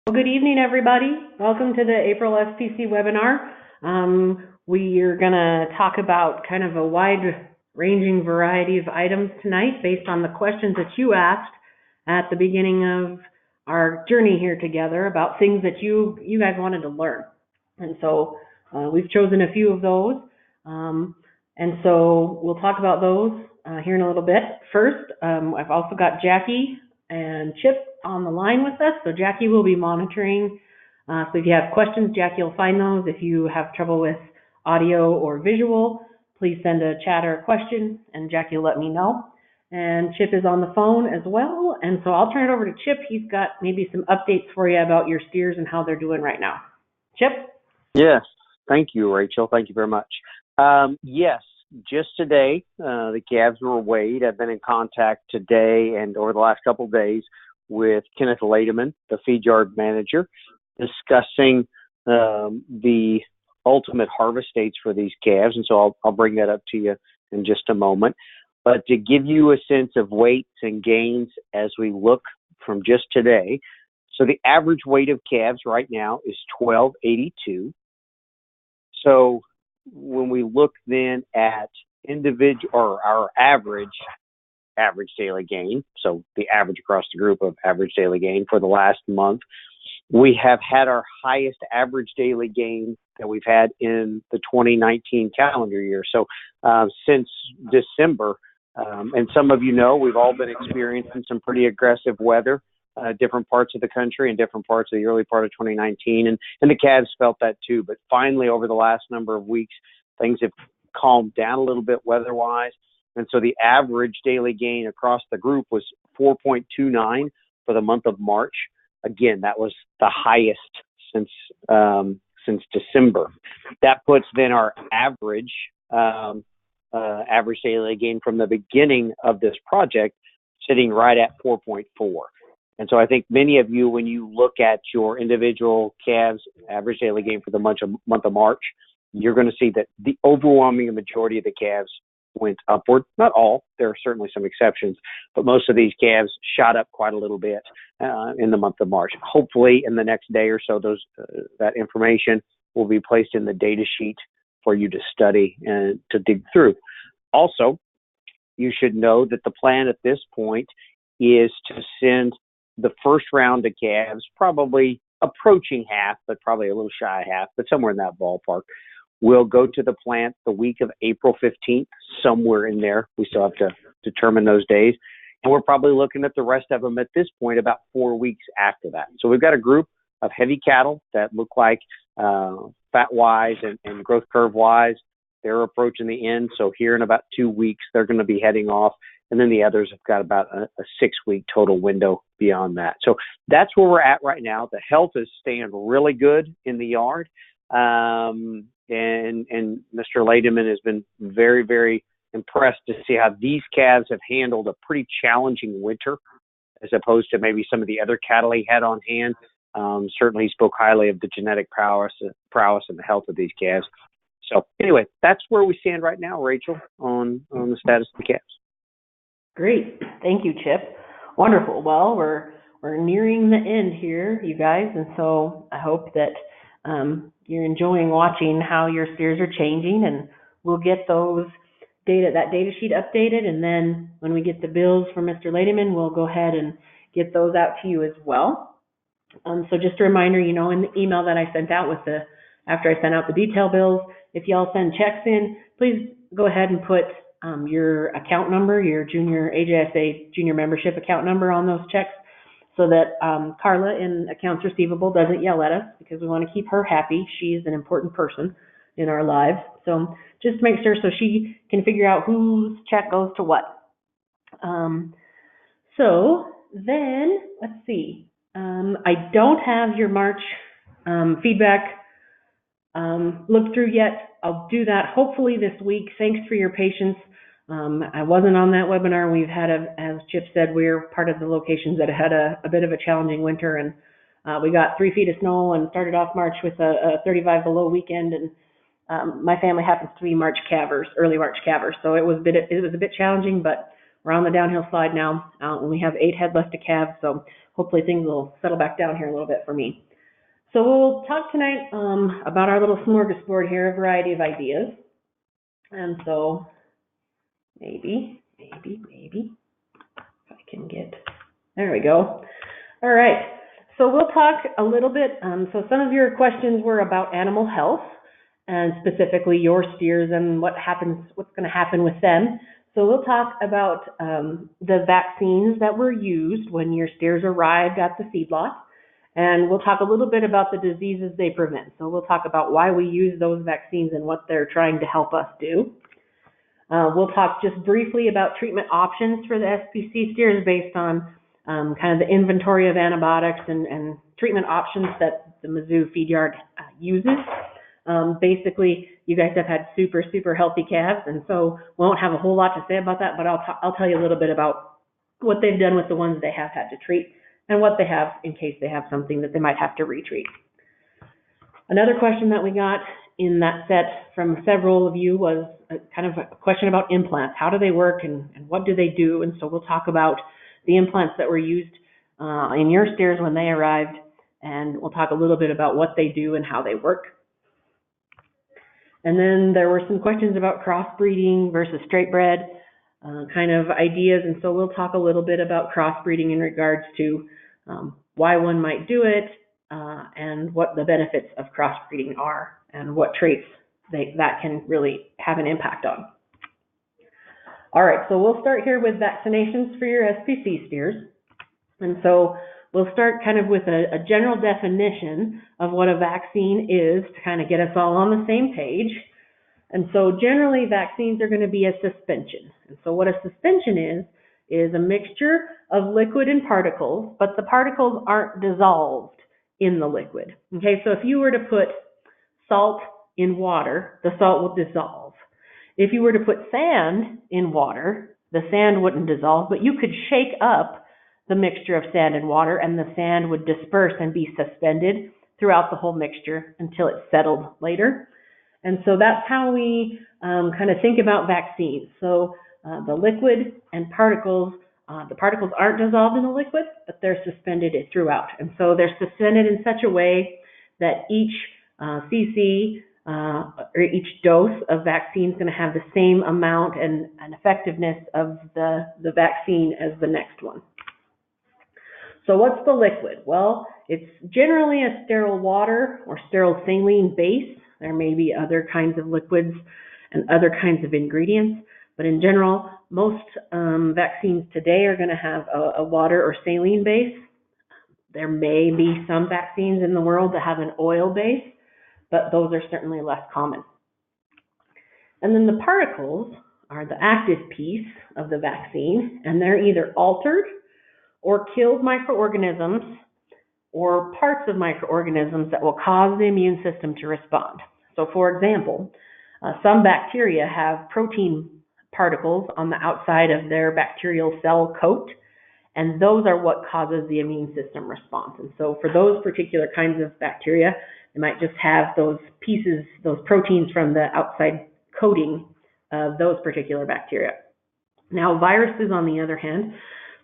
Well, good evening, everybody. Welcome to the April SPC webinar. We are going to talk about kind of a wide-ranging variety of items tonight based on the questions that you asked at the beginning of our journey here together about things that you guys wanted to learn. And so we've chosen a few of those. And so we'll talk about those here in a little bit. First, I've also got Jackie and Chip on the line with us. So Jackie will be monitoring. So if you have questions, Jackie will find those. If you have trouble with audio or visual, please send a chat or a question and Jackie will let me know. And Chip is on the phone as well. And so I'll turn it over to Chip. He's got maybe some updates for you about your steers and how they're doing right now. Chip? Yes. Thank you, Rachel. Thank you very much. Yes, just today, the calves were weighed. I've been in contact today and over the last couple of days with Kenneth Lademan, the feed yard manager, discussing the ultimate harvest dates for these calves. And so I'll bring that up to you in just a moment. But to give you a sense of weights and gains as we look from just today, so the average weight of calves right now is 1282. So when we look then at individual or our average daily gain, so the average across the group of average daily gain for the last month, we have had our highest average daily gain that we've had in the 2019 calendar year. So since December, and some of you know, we've all been experiencing some pretty aggressive weather, different parts of the country and different parts of the early part of 2019. And the calves felt that too. But finally, over the last number of weeks, things have calmed down a little bit weather-wise. And so the average daily gain across the group was 4.29 for the month of March. Again, that was the highest since December. That puts then our average daily gain from the beginning of this project sitting right at 4.4. And so I think many of you, when you look at your individual calves average daily gain for the month of March, you're going to see that the overwhelming majority of the calves went upward. Not all, there are certainly some exceptions, but most of these calves shot up quite a little bit in the month of March. Hopefully in the next day or so, that information will be placed in the data sheet for you to study and to dig through. Also, you should know that the plan at this point is to send the first round of calves, probably approaching half, but probably a little shy of half, but somewhere in that ballpark. We'll go to the plant the week of April 15th, somewhere in there. We still have to determine those days. And we're probably looking at the rest of them at this point about 4 weeks after that. So we've got a group of heavy cattle that look like fat-wise and growth curve-wise, they're approaching the end. So here in about 2 weeks, they're going to be heading off. And then the others have got about a 6-week total window beyond that. So that's where we're at right now. The health is staying really good in the yard. And Mr. Lademan has been very, very impressed to see how these calves have handled a pretty challenging winter as opposed to maybe some of the other cattle he had on hand. Certainly he spoke highly of the genetic prowess and the health of these calves. So anyway, that's where we stand right now, Rachel, on the status of the calves. Great. Thank you, Chip. Wonderful. Well, we're nearing the end here, you guys, and so I hope that you're enjoying watching how your steers are changing, and we'll get that data sheet updated, and then when we get the bills from Mr. Lademan, we'll go ahead and get those out to you as well. So just a reminder, in the email that I sent out after I sent out the detail bills, if y'all send checks in, please go ahead and put your account number, your AJSA junior membership account number on those checks, so that Carla in accounts receivable doesn't yell at us, because we want to keep her happy. She's an important person in our lives. So just make sure so she can figure out whose check goes to what. So then, let's see. I don't have your March feedback looked through yet. I'll do that hopefully this week. Thanks for your patience. I wasn't on that webinar. We've had, as Chip said, we're part of the locations that had a bit of a challenging winter, and we got 3 feet of snow and started off March with a 35 below weekend. And my family happens to be early March calvers, so it was a bit challenging, but we're on the downhill slide now. We have 8 head left to calve, so hopefully things will settle back down here a little bit for me. So we'll talk tonight about our little smorgasbord here, a variety of ideas. And so maybe, if I can get, there we go. All right, so we'll talk a little bit, so some of your questions were about animal health, and specifically your steers and what's going to happen with them. So we'll talk about the vaccines that were used when your steers arrived at the feedlot, and we'll talk a little bit about the diseases they prevent. So we'll talk about why we use those vaccines and what they're trying to help us do. We'll talk just briefly about treatment options for the SPC steers based on kind of the inventory of antibiotics and treatment options that the Mizzou feed yard uses. Basically, you guys have had super healthy calves, and so we won't have a whole lot to say about that, but I'll tell you a little bit about what they've done with the ones they have had to treat and what they have in case they have something that they might have to retreat. Another question that we got in that set from several of you was kind of a question about implants. How do they work and what do they do? And so we'll talk about the implants that were used in your steers when they arrived, and we'll talk a little bit about what they do and how they work. And then there were some questions about crossbreeding versus straightbred kind of ideas, and so we'll talk a little bit about crossbreeding in regards to why one might do it and what the benefits of crossbreeding are and what traits that can really have an impact on. All right, so we'll start here with vaccinations for your SPC steers. And so we'll start kind of with a general definition of what a vaccine is to kind of get us all on the same page. And so generally vaccines are going to be a suspension. And so what a suspension is a mixture of liquid and particles, but the particles aren't dissolved in the liquid. Okay, so if you were to put salt in water, the salt will dissolve. If you were to put sand in water, the sand wouldn't dissolve, but you could shake up the mixture of sand and water and the sand would disperse and be suspended throughout the whole mixture until it settled later. And so that's how we kind of think about vaccines. So the liquid and particles, the particles aren't dissolved in the liquid, but they're suspended throughout. And so they're suspended in such a way that each cc or each dose of vaccine is going to have the same amount and effectiveness of the vaccine as the next one. So what's the liquid? Well, it's generally a sterile water or sterile saline base. There may be other kinds of liquids and other kinds of ingredients, but in general, most vaccines today are going to have a water or saline base. There may be some vaccines in the world that have an oil base, but those are certainly less common. And then the particles are the active piece of the vaccine, and they're either altered or killed microorganisms or parts of microorganisms that will cause the immune system to respond. So for example, some bacteria have protein particles on the outside of their bacterial cell coat, and those are what causes the immune system response. And so for those particular kinds of bacteria, they might just have those pieces, those proteins from the outside coating of those particular bacteria. Now viruses, on the other hand,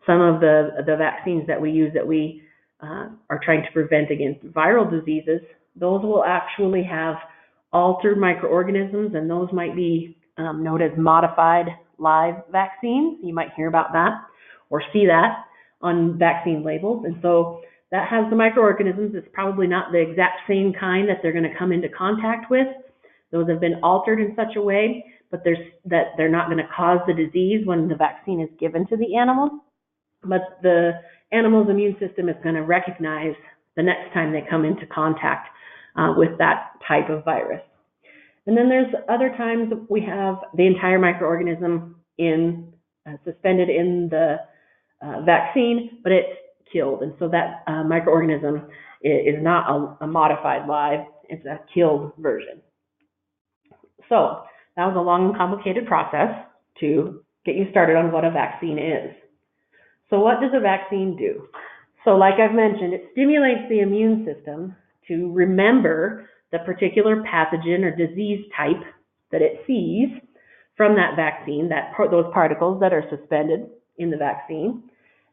some of the vaccines that we use that we are trying to prevent against viral diseases, those will actually have altered microorganisms, and those might be known as modified live vaccines. You might hear about that or see that on vaccine labels. And so that has the microorganisms. It's probably not the exact same kind that they're going to come into contact with. Those have been altered in such a way, but they're not going to cause the disease when the vaccine is given to the animal. But the animal's immune system is going to recognize the next time they come into contact with that type of virus. And then there's other times we have the entire microorganism suspended in the vaccine, but it's killed. And so that microorganism is not a modified live, it's a killed version. So that was a long and complicated process to get you started on what a vaccine is. So what does a vaccine do? So like I've mentioned, it stimulates the immune system to remember the particular pathogen or disease type that it sees from that vaccine, those particles that are suspended. in the vaccine.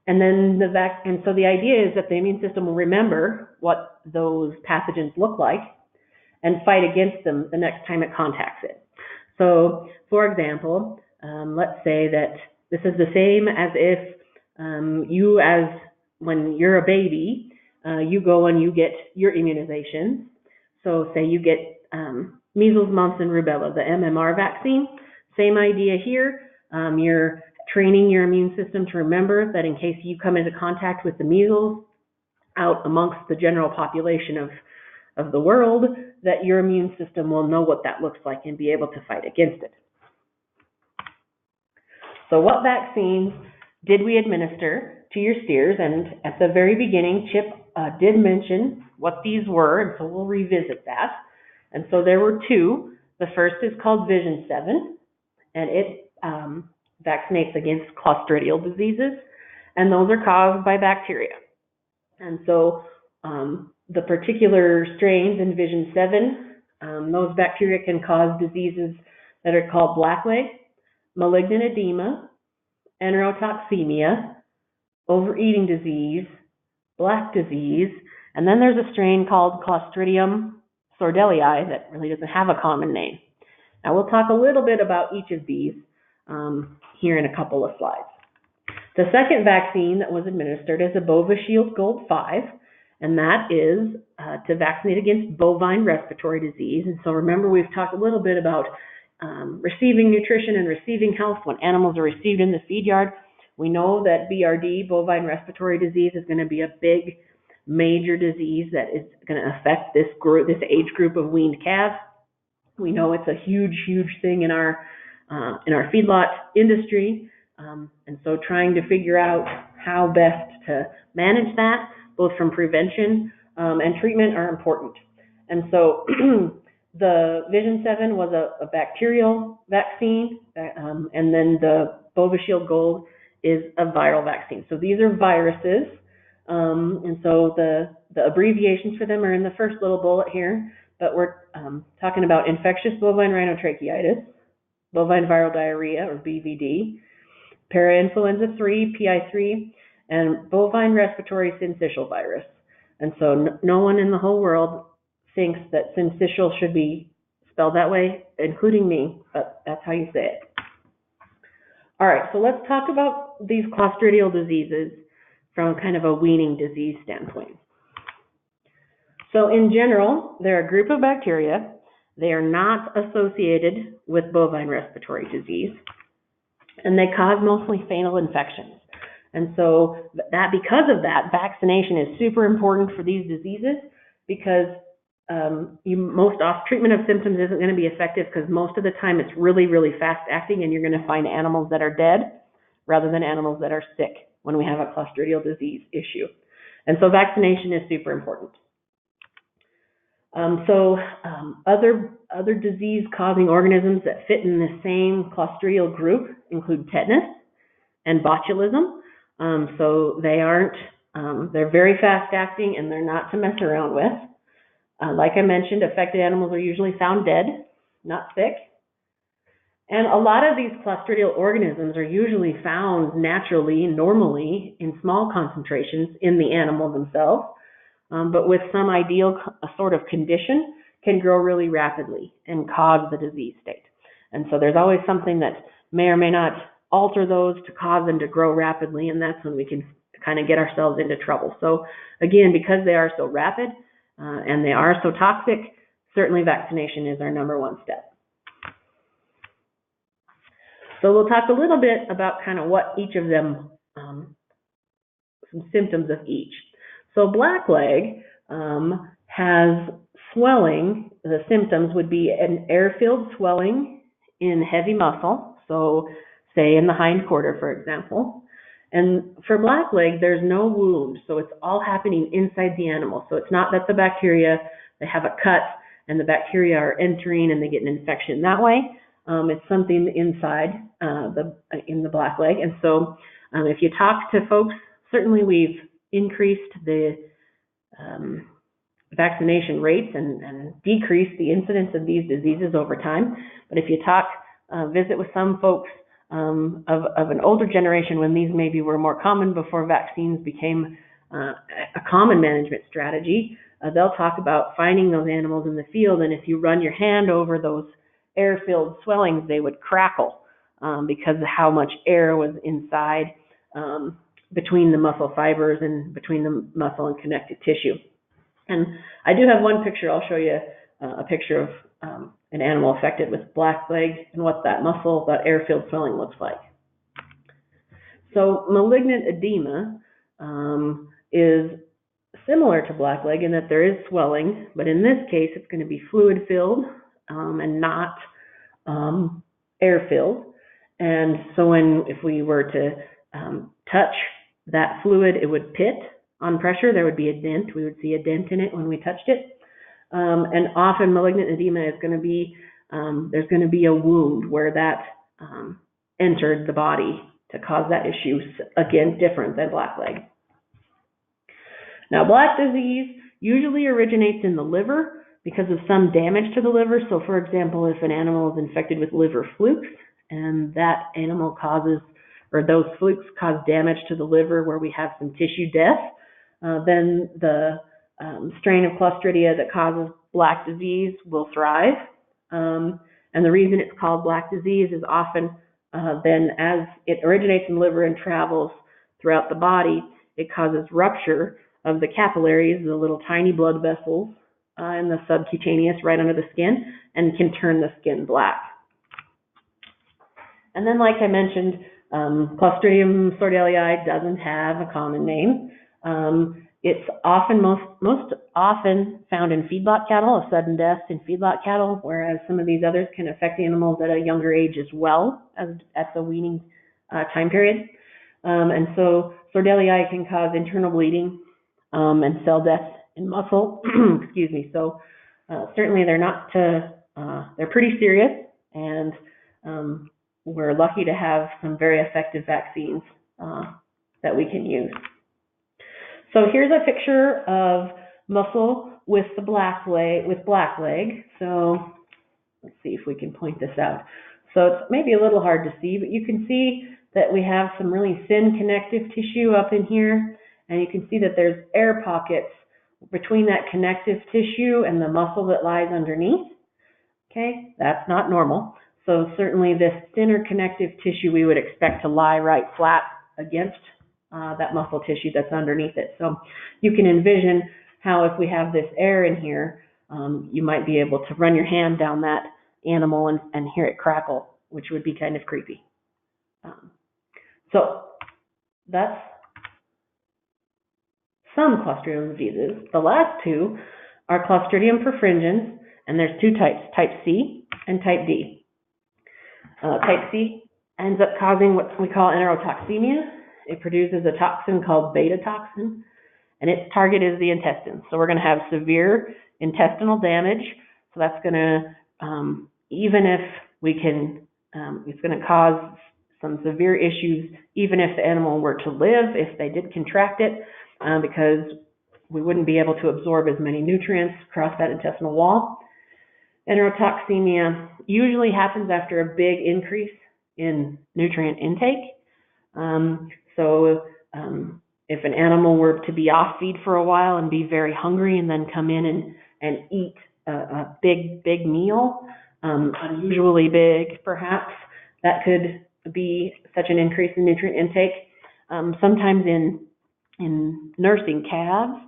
And then so the idea is that the immune system will remember what those pathogens look like and fight against them the next time it contacts it. So, for example, let's say that this is the same as if when you're a baby, you go and you get your immunizations. So say you get measles, mumps, and rubella, the MMR vaccine. Same idea here. You're training your immune system to remember that in case you come into contact with the measles out amongst the general population of the world, that your immune system will know what that looks like and be able to fight against it. So what vaccines did we administer to your steers? And at the very beginning, Chip did mention what these were, and so we'll revisit that. And so there were two. The first is called Vision 7, and it vaccinates against Clostridial diseases, and those are caused by bacteria. And so the particular strains in Vision 7, those bacteria can cause diseases that are called blackleg, malignant edema, enterotoxemia, overeating disease, black disease, and then there's a strain called Clostridium sordelii that really doesn't have a common name. Now we'll talk a little bit about each of these here in a couple of slides. The second vaccine that was administered is a Bovishield Gold 5, and that is to vaccinate against bovine respiratory disease. And so remember, we've talked a little bit about receiving nutrition and receiving health when animals are received in the feed yard. We know that BRD, bovine respiratory disease, is going to be a big, major disease that is going to affect this age group of weaned calves. We know it's a huge, huge thing in our feedlot industry, and so trying to figure out how best to manage that, both from prevention and treatment, are important. And so the Vision 7 was a bacterial vaccine, and then the Bovishield Gold is a viral vaccine. So these are viruses, and so the abbreviations for them are in the first little bullet here, but we're talking about infectious bovine rhinotracheitis, bovine viral diarrhea, or BVD, parainfluenza 3, PI3, and bovine respiratory syncytial virus. And so no one in the whole world thinks that syncytial should be spelled that way, including me, but that's how you say it. All right, so let's talk about these clostridial diseases from kind of a weaning disease standpoint. So in general, they're a group of bacteria. They are not associated with bovine respiratory disease, and they cause mostly fatal infections. And so because of that, vaccination is super important for these diseases, because most off treatment of symptoms isn't going to be effective, because most of the time it's really, really fast acting, and you're going to find animals that are dead rather than animals that are sick when we have a clostridial disease issue. And so vaccination is super important. Other disease-causing organisms that fit in the same clostridial group include tetanus and botulism. So they're very fast-acting, and they're not to mess around with. Like I mentioned, affected animals are usually found dead, not sick. And a lot of these clostridial organisms are usually found naturally, normally, in small concentrations in the animal themselves, but with some ideal sort of condition, can grow really rapidly and cause the disease state. And so there's always something that may or may not alter those to cause them to grow rapidly, and that's when we can kind of get ourselves into trouble. So again, because they are so rapid and they are so toxic, certainly vaccination is our number one step. So we'll talk a little bit about kind of what each of them, some symptoms of each. So blackleg has swelling. The symptoms would be an air-filled swelling in heavy muscle, so say in the hind quarter, for example. And for blackleg, there's no wound, so it's all happening inside the animal. So it's not that the bacteria, they have a cut and the bacteria are entering and they get an infection that way. It's something inside in the blackleg. And so if you talk to folks, certainly we've increased the vaccination rates and decreased the incidence of these diseases over time. But if you visit with some folks of an older generation, when these maybe were more common before vaccines became a common management strategy, they'll talk about finding those animals in the field, and if you run your hand over those air-filled swellings, they would crackle because of how much air was inside between the muscle fibers and between the muscle and connective tissue. And I do have one picture. I'll show you a picture of an animal affected with blackleg and what that muscle, that air-filled swelling looks like. So malignant edema is similar to blackleg in that there is swelling, but in this case it's going to be fluid-filled and not air-filled. And so if we were to touch that fluid, it would pit on pressure. There would be a dent. We would see a dent in it when we touched it. And often malignant edema is going to be, there's going to be a wound where that entered the body to cause that issue, again, different than blackleg. Now, black disease usually originates in the liver because of some damage to the liver. So, for example, if an animal is infected with liver flukes and that animal causes, or those flukes cause damage to the liver where we have some tissue death, then the strain of Clostridia that causes black disease will thrive. And the reason it's called black disease is often then as it originates in the liver and travels throughout the body, it causes rupture of the capillaries, the little tiny blood vessels in the subcutaneous right under the skin, and can turn the skin black. And then, like I mentioned, Clostridium sordelii doesn't have a common name. It's often most often found in feedlot cattle, a sudden death in feedlot cattle, whereas some of these others can affect animals at a younger age as well as at the weaning time period. And so sordelii can cause internal bleeding and cell death in muscle. Excuse me. So certainly they're not they're pretty serious, and we're lucky to have some very effective vaccines that we can use. So here's a picture of muscle with the blackleg. So let's see if we can point this out. So it's maybe a little hard to see, but you can see that we have some really thin connective tissue up in here, and you can see that there's air pockets between that connective tissue and the muscle that lies underneath. Okay, that's not normal. So certainly this thinner connective tissue we would expect to lie right flat against that muscle tissue that's underneath it. So you can envision how if we have this air in here, you might be able to run your hand down that animal and hear it crackle, which would be kind of creepy. So that's some Clostridial diseases. The last two are Clostridium perfringens, and there's two types, type C and type D. Type C ends up causing what we call enterotoxemia. It produces a toxin called beta toxin, and its target is the intestine. So we're going to have severe intestinal damage. So that's going to, even if we can, it's going to cause some severe issues, even if the animal were to live, if they did contract it, because we wouldn't be able to absorb as many nutrients across that intestinal wall. Enterotoxemia usually happens after a big increase in nutrient intake. So if an animal were to be off feed for a while and be very hungry and then come in and eat a big meal, unusually big perhaps, that could be such an increase in nutrient intake. Sometimes in nursing calves,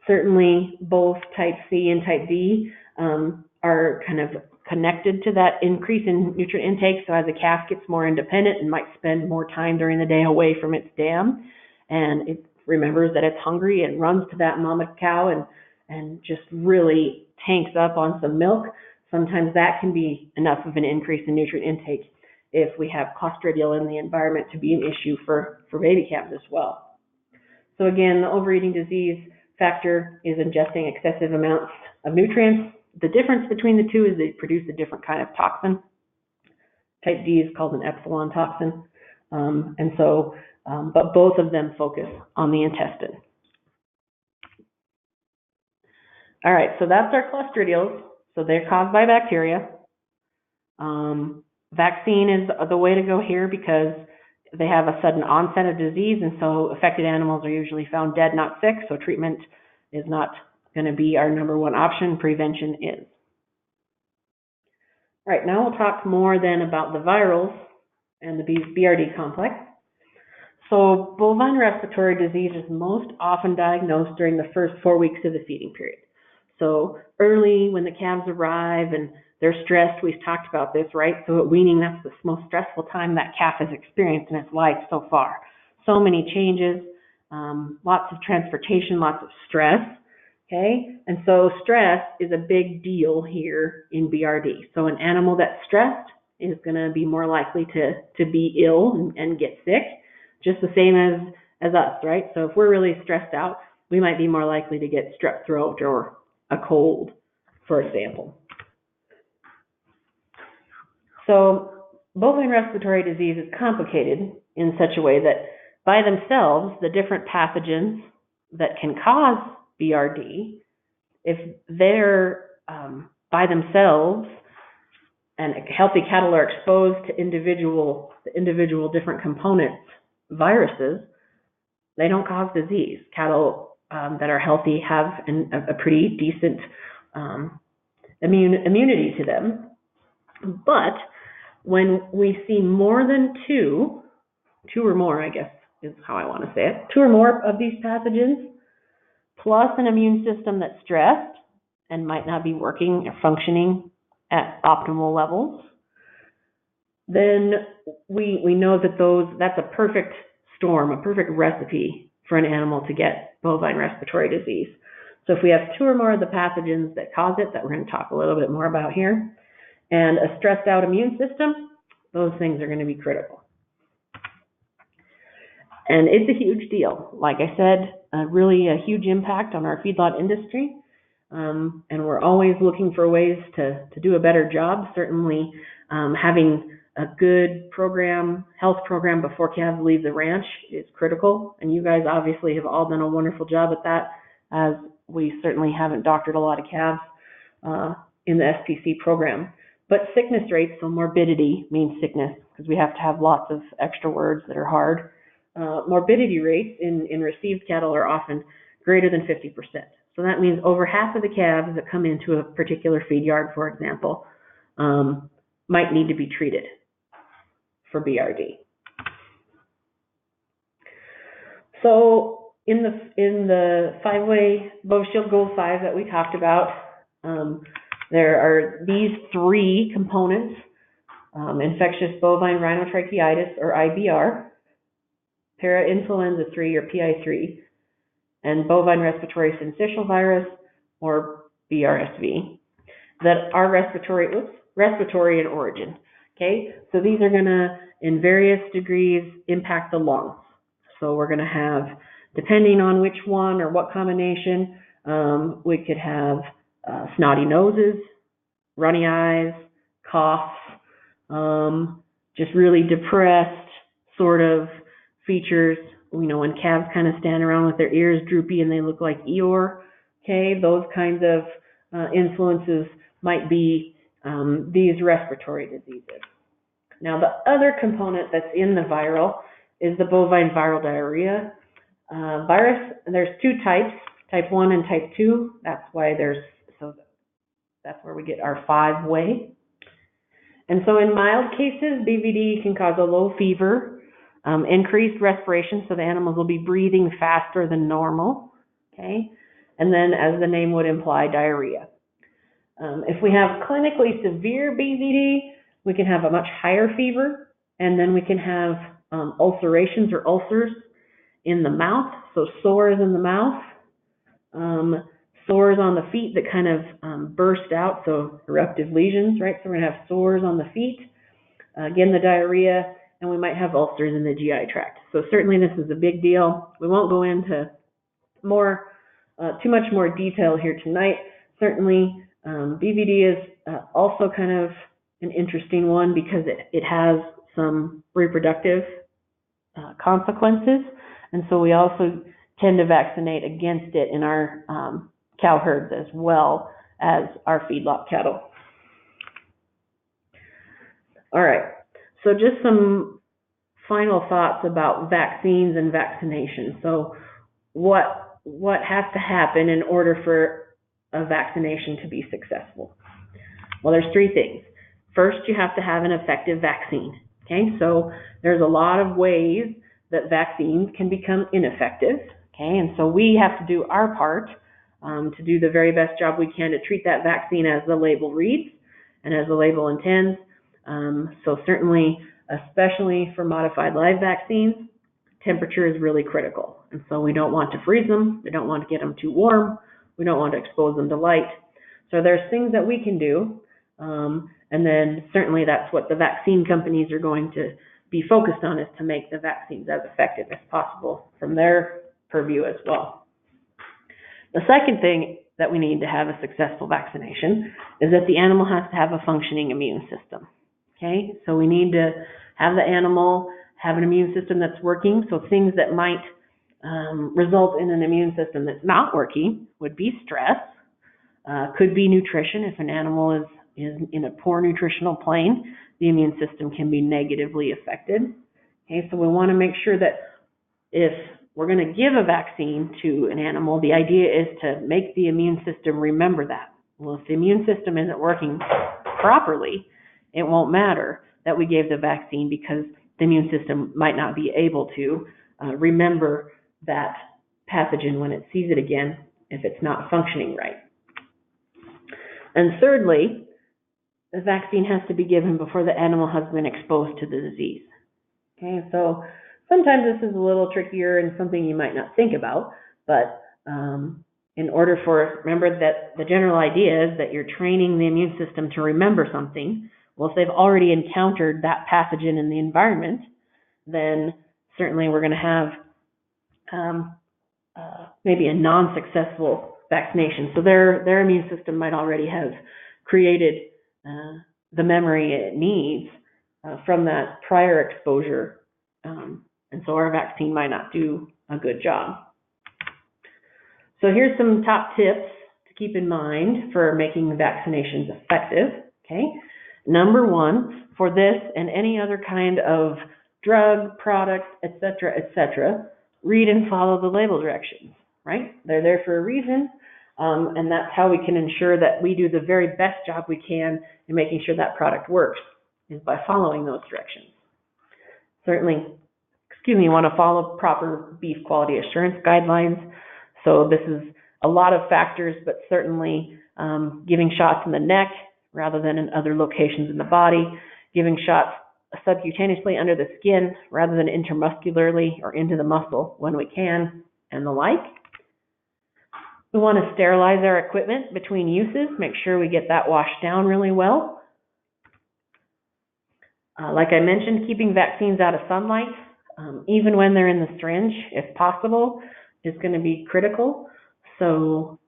certainly both type C and type D are kind of connected to that increase in nutrient intake. So as a calf gets more independent and might spend more time during the day away from its dam, and it remembers that it's hungry and runs to that mama cow and just really tanks up on some milk, sometimes that can be enough of an increase in nutrient intake if we have Clostridial in the environment to be an issue for baby calves as well. So again, the overeating disease factor is ingesting excessive amounts of nutrients. The difference between the two is they produce a different kind of toxin. Type D is called an epsilon toxin. But both of them focus on the intestine. All right, so that's our Clostridials. So they're caused by bacteria. Vaccine is the way to go here because they have a sudden onset of disease, and so affected animals are usually found dead, not sick, so treatment is not going to be our number one option. Prevention is. All right, now we'll talk more then about the virals and the BRD complex. So bovine respiratory disease is most often diagnosed during the first 4 weeks of the feeding period. So early when the calves arrive and they're stressed, we've talked about this, right? So at weaning, that's the most stressful time that calf has experienced in its life so far. So many changes, lots of transportation, lots of stress, okay? And so stress is a big deal here in BRD. So an animal that's stressed is going to be more likely to be ill and get sick, just the same as us, right? So if we're really stressed out, we might be more likely to get strep throat or a cold, for example. So bovine respiratory disease is complicated in such a way that by themselves, the different pathogens that can cause BRD, if they're by themselves and healthy cattle are exposed to individual different components, viruses, they don't cause disease. Cattle that are healthy have a pretty decent immunity to them. But when we see more than two or more, I guess is how I want to say it, two or more of these pathogens, plus an immune system that's stressed and might not be working or functioning at optimal levels, then we know that that's a perfect storm, a perfect recipe for an animal to get bovine respiratory disease. So if we have two or more of the pathogens that cause it, that we're going to talk a little bit more about here, and a stressed out immune system, those things are going to be critical. And it's a huge deal. Like I said, really a huge impact on our feedlot industry. And we're always looking for ways to do a better job. Certainly having a good program, health program before calves leave the ranch is critical. And you guys obviously have all done a wonderful job at that, as we certainly haven't doctored a lot of calves in the SPC program. But sickness rates, so morbidity means sickness, because we have to have lots of extra words that are hard. Morbidity rates in received cattle are often greater than 50%. So that means over half of the calves that come into a particular feed yard, for example, might need to be treated for BRD. So in the five-way Boveshield Gold 5 that we talked about, there are these three components: infectious bovine rhinotracheitis, or IBR, parainfluenza 3, or PI3, and bovine respiratory syncytial virus, or BRSV, that are respiratory in origin. Okay, so these are going to, in various degrees, impact the lungs. So we're going to have, depending on which one or what combination, we could have snotty noses, runny eyes, coughs, just really depressed sort of features. You know, when calves kind of stand around with their ears droopy and they look like Eeyore, okay, those kinds of influences might be these respiratory diseases. Now, the other component that's in the viral is the bovine viral diarrhea virus. There's two types, type 1 and type 2. That's why that's where we get our 5-way. And so in mild cases, BVD can cause a low fever, increased respiration, so the animals will be breathing faster than normal, okay? And then, as the name would imply, diarrhea. If we have clinically severe BVD, we can have a much higher fever, and then we can have ulcerations or ulcers in the mouth, so sores in the mouth, sores on the feet that kind of burst out, so eruptive lesions, right? So we're going to have sores on the feet, again, the diarrhea, and we might have ulcers in the GI tract. So certainly this is a big deal. We won't go into too much more detail here tonight. Certainly BVD is also kind of an interesting one because it has some reproductive consequences, and so we also tend to vaccinate against it in our cow herds as well as our feedlot cattle. All right, so just some final thoughts about vaccines and vaccination. So what has to happen in order for a vaccination to be successful? Well, there's three things. First, you have to have an effective vaccine. Okay, so there's a lot of ways that vaccines can become ineffective. Okay, and so we have to do our part to do the very best job we can to treat that vaccine as the label reads and as the label intends. So certainly, especially for modified live vaccines, temperature is really critical. And so we don't want to freeze them, we don't want to get them too warm, we don't want to expose them to light. So there's things that we can do, and then certainly that's what the vaccine companies are going to be focused on, is to make the vaccines as effective as possible from their purview as well. The second thing that we need to have a successful vaccination is that the animal has to have a functioning immune system. Okay, so we need to have the animal have an immune system that's working. So things that might result in an immune system that's not working would be stress, could be nutrition. If an animal is in a poor nutritional plane, the immune system can be negatively affected. Okay, so we want to make sure that if we're going to give a vaccine to an animal, the idea is to make the immune system remember that. Well, if the immune system isn't working properly, it won't matter that we gave the vaccine, because the immune system might not be able to remember that pathogen when it sees it again if it's not functioning right. And thirdly, the vaccine has to be given before the animal has been exposed to the disease. Okay, so sometimes this is a little trickier and something you might not think about, but in order for, remember that the general idea is that you're training the immune system to remember something. Well, if they've already encountered that pathogen in the environment, then certainly we're going to have maybe a non-successful vaccination. So their immune system might already have created the memory it needs from that prior exposure, and so our vaccine might not do a good job. So here's some top tips to keep in mind for making vaccinations effective. Okay, number one, for this and any other kind of drug, product, etc., read and follow the label directions, right? They're there for a reason, and that's how we can ensure that we do the very best job we can in making sure that product works, is by following those directions. Certainly, you want to follow proper beef quality assurance guidelines. So this is a lot of factors, but certainly giving shots in the neck rather than in other locations in the body, giving shots subcutaneously under the skin rather than intramuscularly or into the muscle when we can, and the like. We want to sterilize our equipment between uses, make sure we get that washed down really well. Like I mentioned, keeping vaccines out of sunlight, even when they're in the syringe, if possible, is going to be critical. So,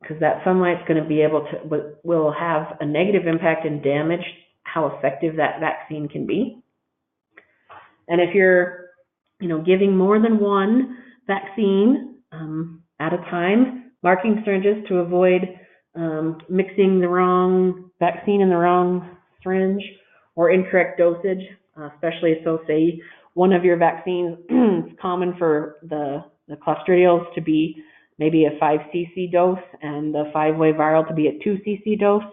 because that sunlight's going to be able to, will have a negative impact and damage how effective that vaccine can be. And if you're, giving more than one vaccine at a time, marking syringes to avoid mixing the wrong vaccine in the wrong syringe or incorrect dosage, especially so say one of your vaccines, it's common for the Clostridials to be maybe a 5 cc dose and the 5-way viral to be a 2 cc dose.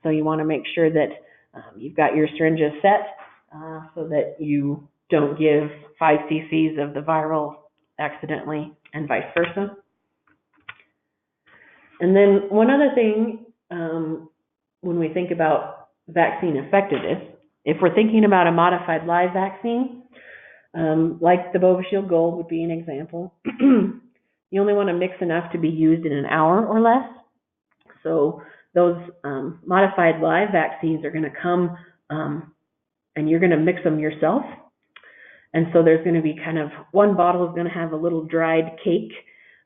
So you want to make sure that you've got your syringes set so that you don't give 5 cc's of the viral accidentally and vice versa. And then one other thing, when we think about vaccine effectiveness, if we're thinking about a modified live vaccine, like the Bovishield Gold would be an example, you only want to mix enough to be used in an hour or less. So those modified live vaccines are going to come and you're going to mix them yourself. And so there's going to be kind of, one bottle is going to have a little dried cake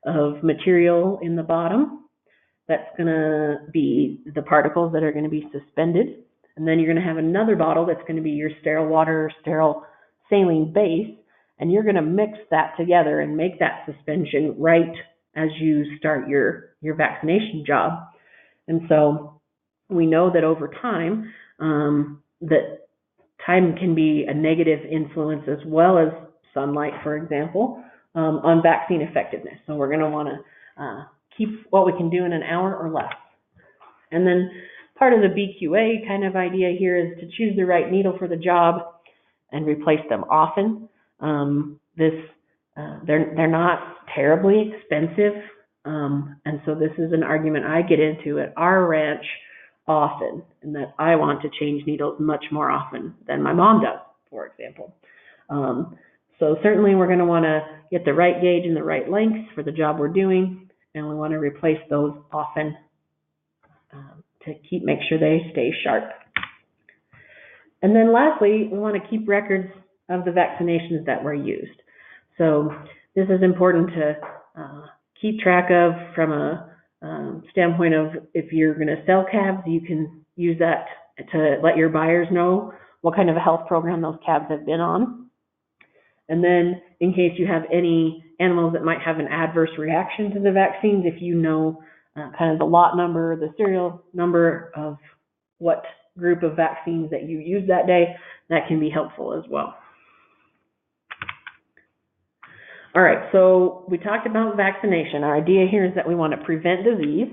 of material in the bottom. That's going to be the particles that are going to be suspended. And then you're going to have another bottle that's going to be your sterile water or sterile saline base. And you're going to mix that together and make that suspension right as you start your vaccination job. And so we know that over time, that time can be a negative influence, as well as sunlight, for example, on vaccine effectiveness. So we're going to want to keep what we can do in an hour or less. And then part of the BQA kind of idea here is to choose the right needle for the job and replace them often. They're not terribly expensive, and so this is an argument I get into at our ranch often, and that I want to change needles much more often than my mom does, for example. So certainly we're going to want to get the right gauge and the right lengths for the job we're doing, and we want to replace those often to make sure they stay sharp. And then lastly, we want to keep records of the vaccinations that were used. So this is important to keep track of from a standpoint of, if you're going to sell calves, you can use that to let your buyers know what kind of a health program those calves have been on. And then in case you have any animals that might have an adverse reaction to the vaccines, if you know kind of the lot number, the serial number of what group of vaccines that you used that day, that can be helpful as well. All right, so we talked about vaccination. Our idea here is that we want to prevent disease.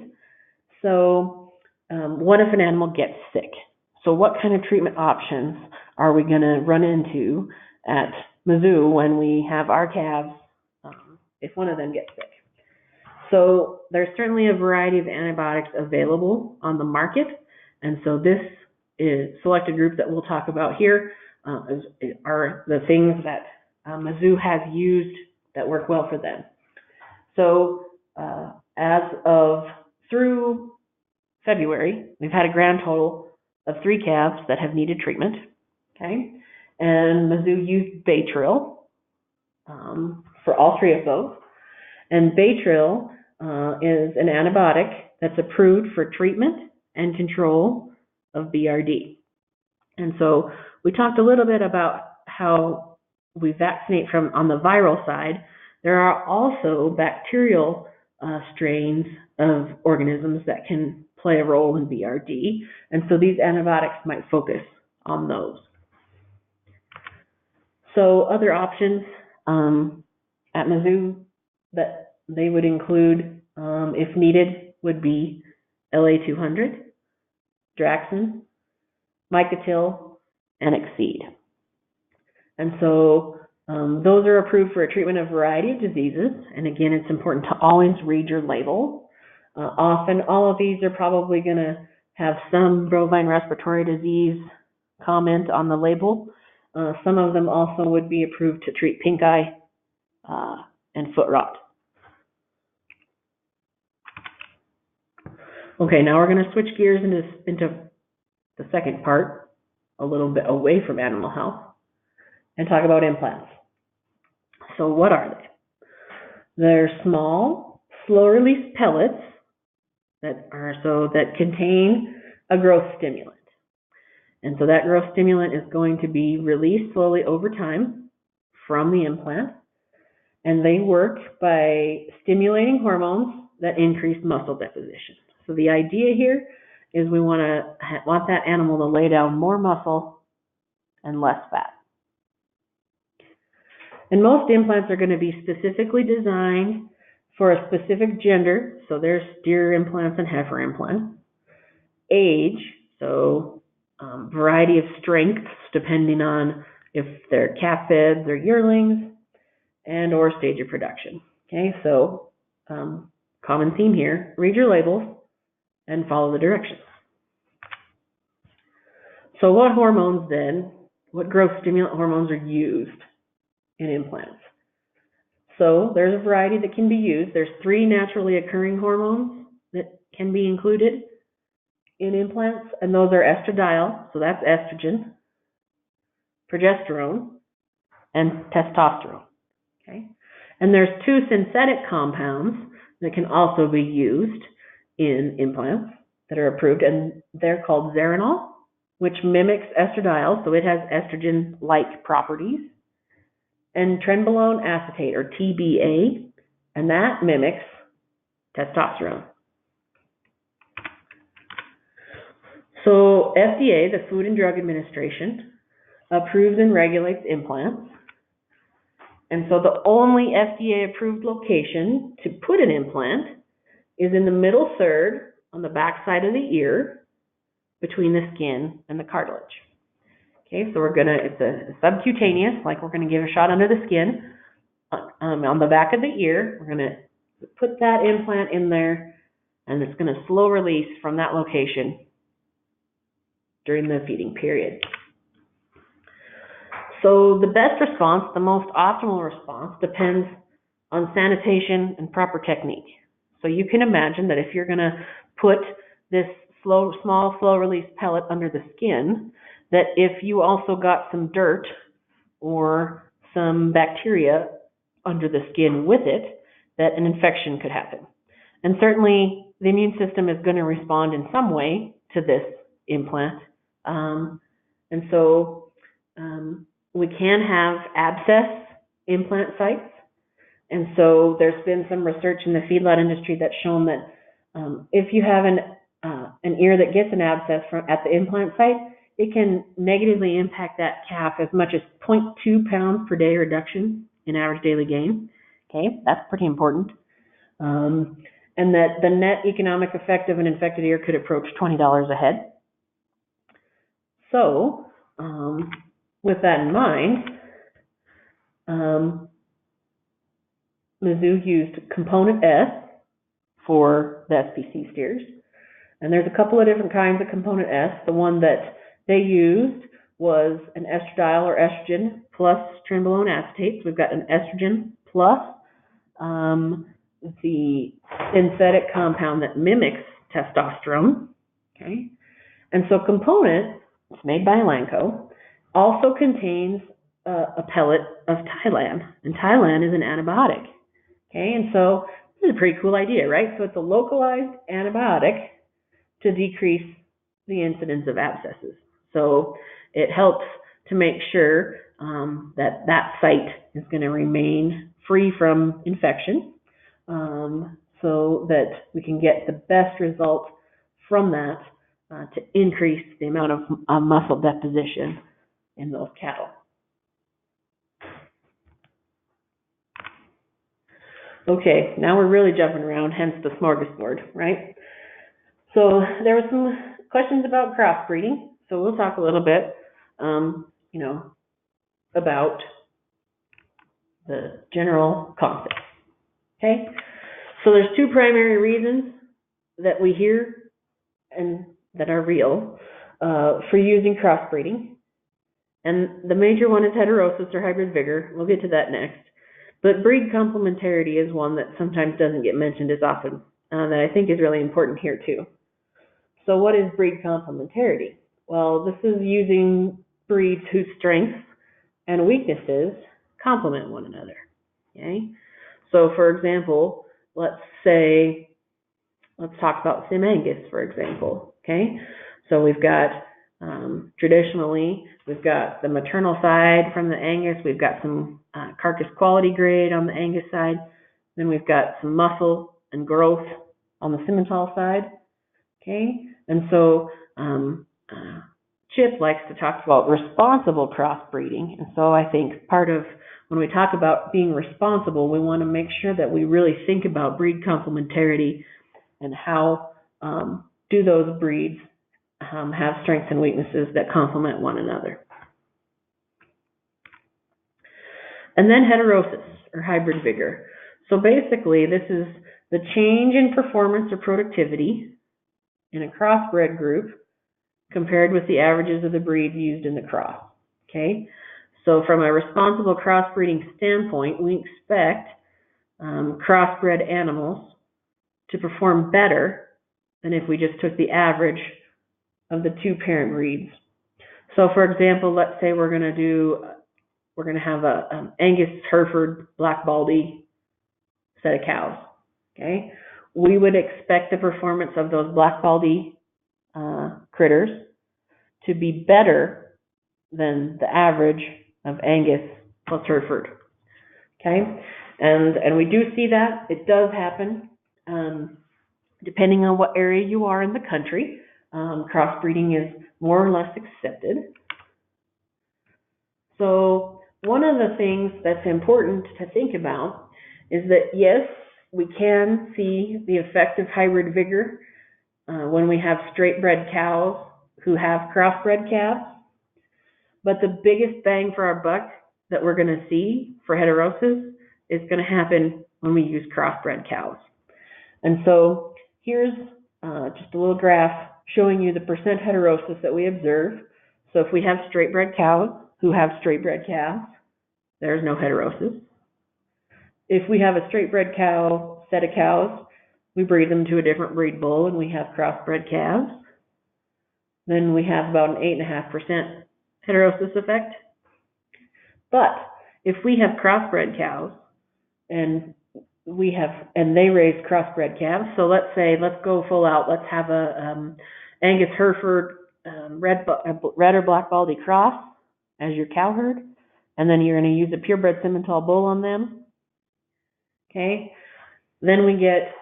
So what if an animal gets sick? So what kind of treatment options are we going to run into at Mizzou when we have our calves, if one of them gets sick? So there's certainly a variety of antibiotics available on the market, and so this is selected group that we'll talk about here are the things that Mizzou has used that work well for them. So as of through February, we've had a grand total of 3 calves that have needed treatment, okay? And Mizzou used Baytril for all 3 of those. And Baytril is an antibiotic that's approved for treatment and control of BRD. And so we talked a little bit about how we vaccinate on the viral side. There are also bacterial strains of organisms that can play a role in BRD, and so these antibiotics might focus on those. So other options at Mizzou that they would include, if needed, would be LA200, Draxxin, Micotil, and Exceed. And so those are approved for a treatment of a variety of diseases. And again, it's important to always read your label. Often all of these are probably going to have some bovine respiratory disease comment on the label. Some of them also would be approved to treat pink eye and foot rot. Okay, now we're going to switch gears into the second part, a little bit away from animal health, and talk about implants. So what are they? They're small, slow-release pellets that contain a growth stimulant. And so that growth stimulant is going to be released slowly over time from the implant, and they work by stimulating hormones that increase muscle deposition. So the idea here is we want that animal to lay down more muscle and less fat. And most implants are going to be specifically designed for a specific gender. So there's steer implants and heifer implants. Age, so variety of strengths depending on if they're calf feds or yearlings, and or stage of production. Okay, so common theme here, read your labels and follow the directions. So what hormones then, what growth stimulant hormones are used in implants? So there's a variety that can be used. There's 3 naturally occurring hormones that can be included in implants, and those are estradiol, so that's estrogen, progesterone, and testosterone. Okay? And there's 2 synthetic compounds that can also be used in implants that are approved, and they're called Zeranol, which mimics estradiol, so it has estrogen-like properties, and trenbolone acetate, or TBA, and that mimics testosterone. So FDA, the Food and Drug Administration, approves and regulates implants. And so the only FDA-approved location to put an implant is in the middle third on the back side of the ear between the skin and the cartilage. Okay, so it's a subcutaneous, like we're gonna give a shot under the skin. On the back of the ear, we're gonna put that implant in there, and it's gonna slow release from that location during the feeding period. So the best response, the most optimal response, depends on sanitation and proper technique. So you can imagine that if you're going to put this small, slow-release pellet under the skin, that if you also got some dirt or some bacteria under the skin with it, that an infection could happen. And certainly the immune system is going to respond in some way to this implant. And so we can have abscess implant sites. And so there's been some research in the feedlot industry that's shown that if you have an ear that gets an abscess at the implant site, it can negatively impact that calf as much as 0.2 pounds per day reduction in average daily gain. Okay, that's pretty important. And that the net economic effect of an infected ear could approach $20 a head. So, with that in mind, Mizzou used component S for the SPC Steers. And there's a couple of different kinds of component S. The one that they used was an estradiol or estrogen plus trenbolone acetates. We've got an estrogen plus the synthetic compound that mimics testosterone. Okay, and so component, it's made by Elanco, also contains a pellet of Tylan, and Tylan is an antibiotic. Okay, and so this is a pretty cool idea, right? So it's a localized antibiotic to decrease the incidence of abscesses. So it helps to make sure that that site is going to remain free from infection, so that we can get the best result from that to increase the amount of muscle deposition in those cattle. Okay, now we're really jumping around, hence the smorgasbord, right? So there were some questions about crossbreeding. So we'll talk a little bit, about the general concept. Okay, so there's two primary reasons that we hear and that are real for using crossbreeding. And the major one is heterosis or hybrid vigor. We'll get to that next. But breed complementarity is one that sometimes doesn't get mentioned as often, that I think is really important here too. So what is breed complementarity? Well, this is using breeds whose strengths and weaknesses complement one another. Okay? So for example, let's talk about Sim Angus, for example. Okay? So we've got, traditionally, we've got the maternal side from the Angus, we've got some carcass quality grade on the Angus side, then we've got some muscle and growth on the Simmental side. Okay? And so Chip likes to talk about responsible crossbreeding. And so I think part of when we talk about being responsible, we want to make sure that we really think about breed complementarity and how do those breeds have strengths and weaknesses that complement one another. And then heterosis or hybrid vigor. So basically this is the change in performance or productivity in a crossbred group compared with the averages of the breeds used in the cross. Okay, so from a responsible crossbreeding standpoint, we expect crossbred animals to perform better than if we just took the average of the two parent breeds. So for example, let's say we're going to have a Angus Hereford Black Baldy set of cows. Okay, we would expect the performance of those Black Baldy critters to be better than the average of Angus plus Hereford. Okay, and we do see that. It does happen depending on what area you are in the country. crossbreeding is more or less accepted. So one of the things that's important to think about is that, yes, we can see the effect of hybrid vigor when we have straight-bred cows who have crossbred calves, but the biggest bang for our buck that we're going to see for heterosis is going to happen when we use crossbred cows. And so here's just a little graph showing you the percent heterosis that we observe. So if we have straight-bred cows who have straight-bred calves, there's no heterosis. If we have a straight-bred cow, set of cows, we breed them to a different breed bull and we have crossbred calves, then we have about an 8.5% heterosis effect. But if we have crossbred cows and they raise crossbred calves, so let's go full out, let's have a Angus Hereford red or black baldy cross as your cow herd, and then you're going to use a purebred Simmental bull on them. Okay, then we get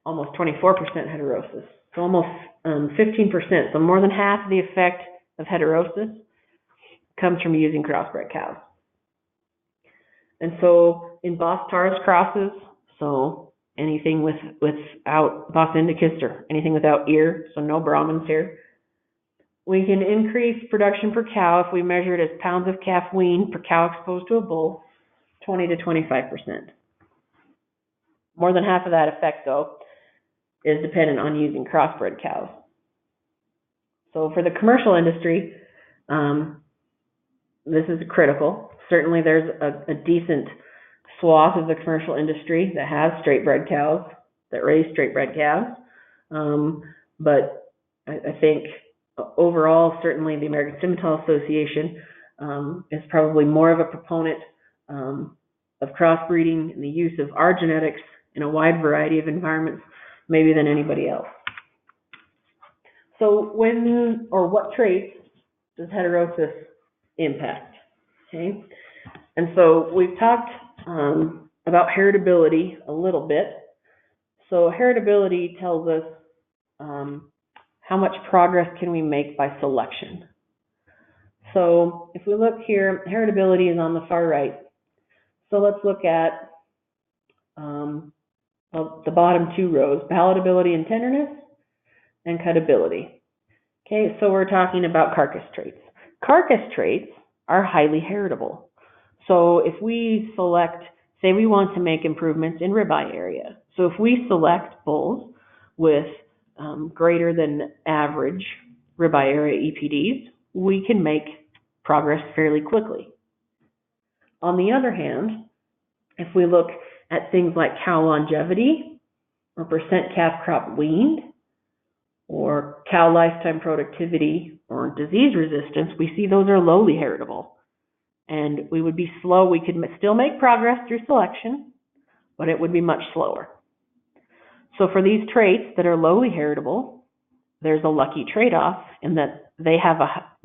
almost 24% heterosis, so almost 15%. So more than half of the effect of heterosis comes from using crossbred cows. And so in Bos Taurus crosses, so anything without Bos Indicus or anything without ear, so no Brahmins here, we can increase production per cow if we measure it as pounds of calf weaned per cow exposed to a bull, 20 to 25%. More than half of that effect, though, is dependent on using crossbred cows. So for the commercial industry, this is critical. Certainly there's a decent swath of the commercial industry that has straight-bred cows, that raise straight-bred calves. But I think overall, certainly the American Simmental Association is probably more of a proponent of crossbreeding and the use of our genetics in a wide variety of environments, maybe than anybody else. So when or what traits does heterosis impact? Okay, and so we've talked about heritability a little bit. So heritability tells us how much progress can we make by selection. So if we look here, heritability is on the far right. So let's look at the bottom two rows, palatability and tenderness, and cutability. Okay, so we're talking about carcass traits. Carcass traits are highly heritable. So if we select, say we want to make improvements in ribeye area, so if we select bulls with greater than average ribeye area EPDs, we can make progress fairly quickly. On the other hand, if we look at things like cow longevity, or percent calf crop weaned, or cow lifetime productivity, or disease resistance, we see those are lowly heritable. And we would be slow. We could still make progress through selection, but it would be much slower. So for these traits that are lowly heritable, there's a lucky trade-off in that they have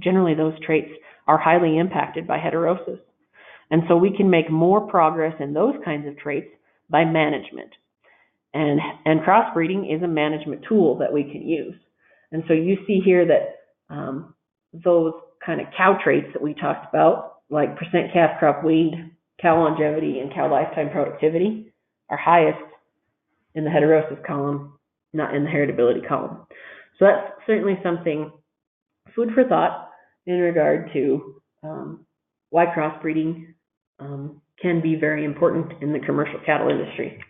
generally those traits are highly impacted by heterosis. And so we can make more progress in those kinds of traits by management. And crossbreeding is a management tool that we can use. And so you see here that those kind of cow traits that we talked about, like percent calf crop weaned, cow longevity, and cow lifetime productivity, are highest in the heterosis column, not in the heritability column. So that's certainly something, food for thought, in regard to why crossbreeding can be very important in the commercial cattle industry.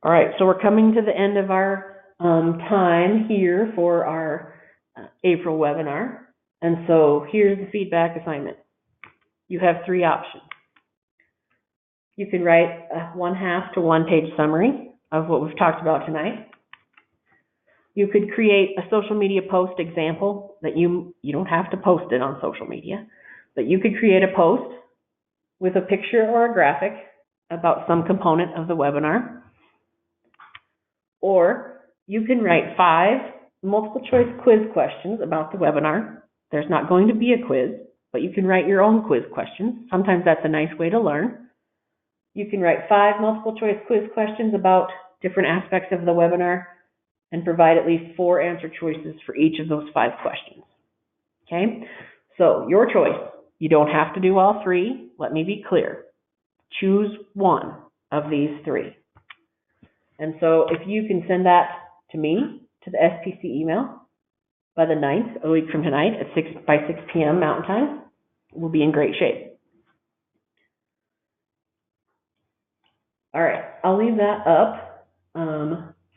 All right, so we're coming to the end of our time here for our April webinar. And so here's the feedback assignment. You have three options. You can write a 1/2 to 1 page summary of what we've talked about tonight. You could create a social media post example that you don't have to post it on social media, but you could create a post with a picture or a graphic about some component of the webinar. Or you can write 5 multiple choice quiz questions about the webinar. There's not going to be a quiz, but you can write your own quiz questions. Sometimes that's a nice way to learn. You can write 5 multiple choice quiz questions about different aspects of the webinar and provide at least 4 answer choices for each of those 5 questions. Okay? So your choice. You don't have to do all 3. Let me be clear. Choose one of these 3. And so if you can send that to me, to the SPC email, by the 9th, a week from tonight, at by 6 p.m. Mountain Time, we'll be in great shape. All right, I'll leave that up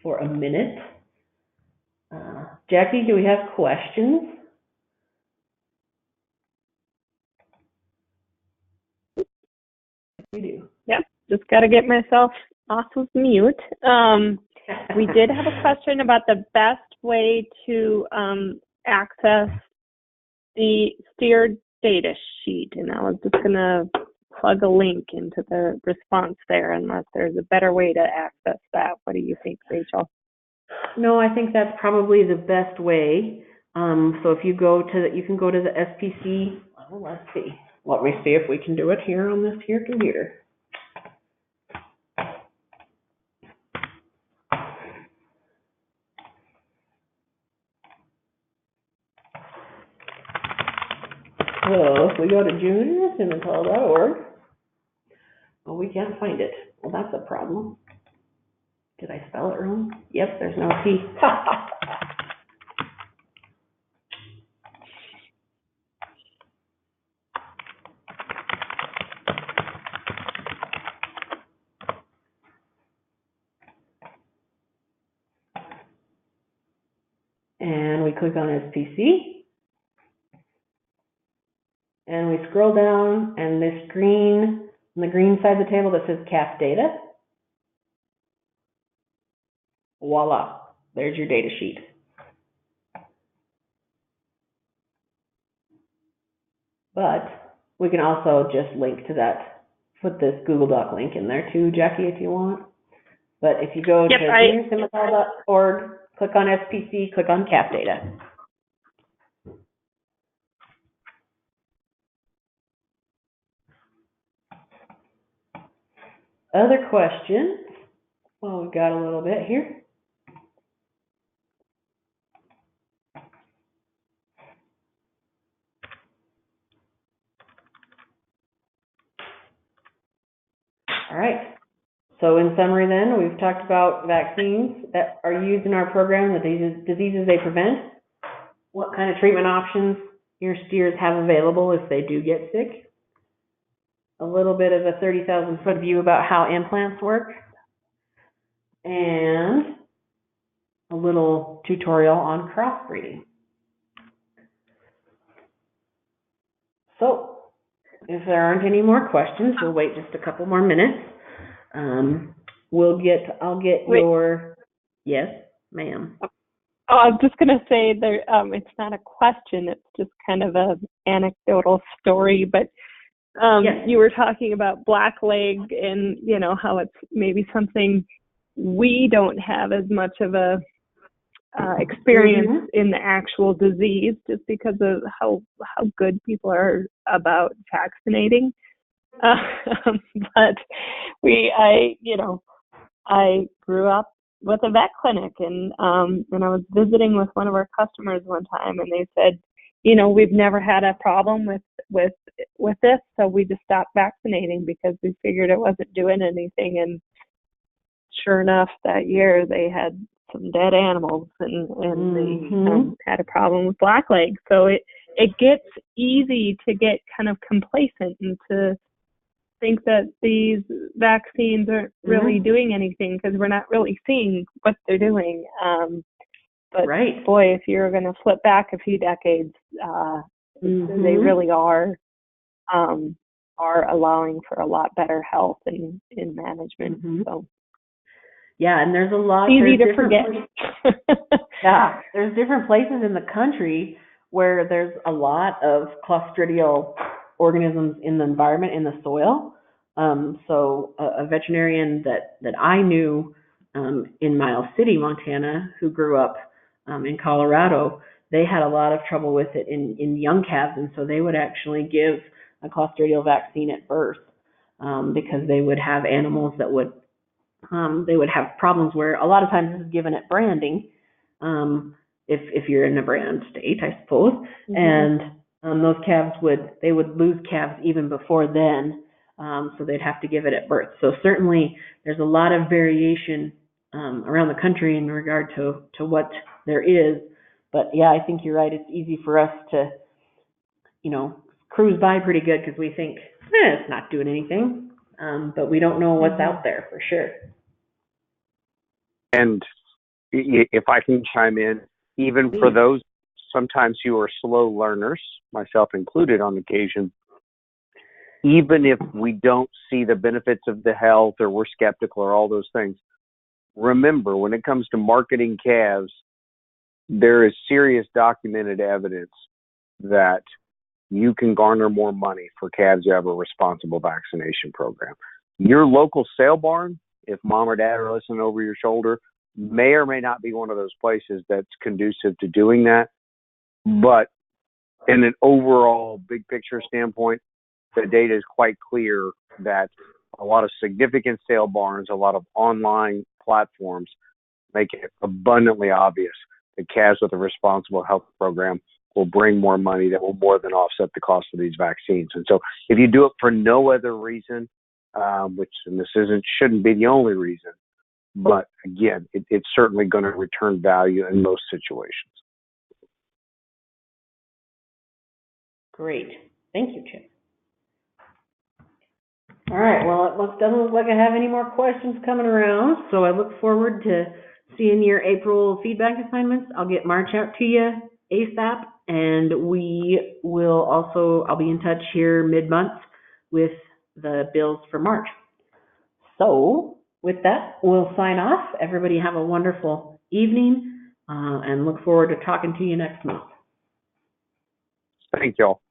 for a minute. Jackie, do we have questions? We do. Yep, just got to get myself off of mute. We did have a question about the best way to access the steered data sheet, and I was just going to plug a link into the response there unless there's a better way to access that. What do you think, Rachel? No, I think that's probably the best way. So if you go to, you can go to the SPC, oh, let's see. Let me see if we can do it here on this here computer. So if we go to Simmental.org, well, we can't find it. Well, that's a problem. Did I spell it wrong? Yep, there's no T. And we click on SPC. And we scroll down, and this green, on the green side of the table that says CAF data, voila, there's your data sheet. But we can also just link to that, put this Google Doc link in there too, Jackie, if you want. But if you go to Simmental.org, click on SPC, click on CAF data. Other questions? Well, we've got a little bit here. All right. So in summary then, we've talked about vaccines that are used in our program, the diseases they prevent, what kind of treatment options your steers have available if they do get sick, a little bit of a 30,000-foot view about how implants work, and a little tutorial on crossbreeding. So if there aren't any more questions, we'll wait just a couple more minutes. I'll get your, yes, ma'am. Oh, I was just going to say there. It's not a question. It's just kind of an anecdotal story. But yes. You were talking about blackleg and how it's maybe something we don't have as much of a experience in the actual disease, just because of how good people are about vaccinating. But I grew up with a vet clinic, and I was visiting with one of our customers one time, and they said, we've never had a problem with this, so we just stopped vaccinating because we figured it wasn't doing anything. And sure enough, that year they had some dead animals, and they had a problem with blackleg. So it gets easy to get kind of complacent and to think that these vaccines aren't really doing anything because we're not really seeing what they're doing. But boy, if you're going to flip back a few decades, they really are allowing for a lot better health and in management. So yeah, and there's a lot easy to forget. Yeah, there's different places in the country where there's a lot of Clostridial organisms in the environment, in the soil. So a veterinarian that I knew in Miles City, Montana, who grew up in Colorado, they had a lot of trouble with it in young calves, and so they would actually give a Clostridial vaccine at birth because they would have animals that would they would have problems where a lot of times this is given at branding, if you're in a brand state, I suppose, and those calves would lose calves even before then, so they'd have to give it at birth. So certainly there's a lot of variation around the country in regard to what there is, but yeah, I think you're right. It's easy for us to, cruise by pretty good because we think, it's not doing anything, but we don't know what's out there for sure. And if I can chime in, even for those sometimes who are slow learners, myself included on occasion, even if we don't see the benefits of the health or we're skeptical or all those things, remember, when it comes to marketing calves, there is serious documented evidence that you can garner more money for calves who have a responsible vaccination program. Your local sale barn, if mom or dad are listening over your shoulder, may or may not be one of those places that's conducive to doing that. But in an overall big picture standpoint, the data is quite clear that a lot of significant sale barns, a lot of online platforms make it abundantly obvious that calves with a responsible health program will bring more money that will more than offset the cost of these vaccines. And so if you do it for no other reason, and this shouldn't be the only reason, but again, it's certainly going to return value in most situations. Great. Thank you, Chip. All right, well, it doesn't look like I have any more questions coming around, so I look forward to seeing your April feedback assignments. I'll get March out to you ASAP, and I'll be in touch here mid-month with the bills for March. So with that, we'll sign off. Everybody have a wonderful evening, and look forward to talking to you next month. Thank y'all.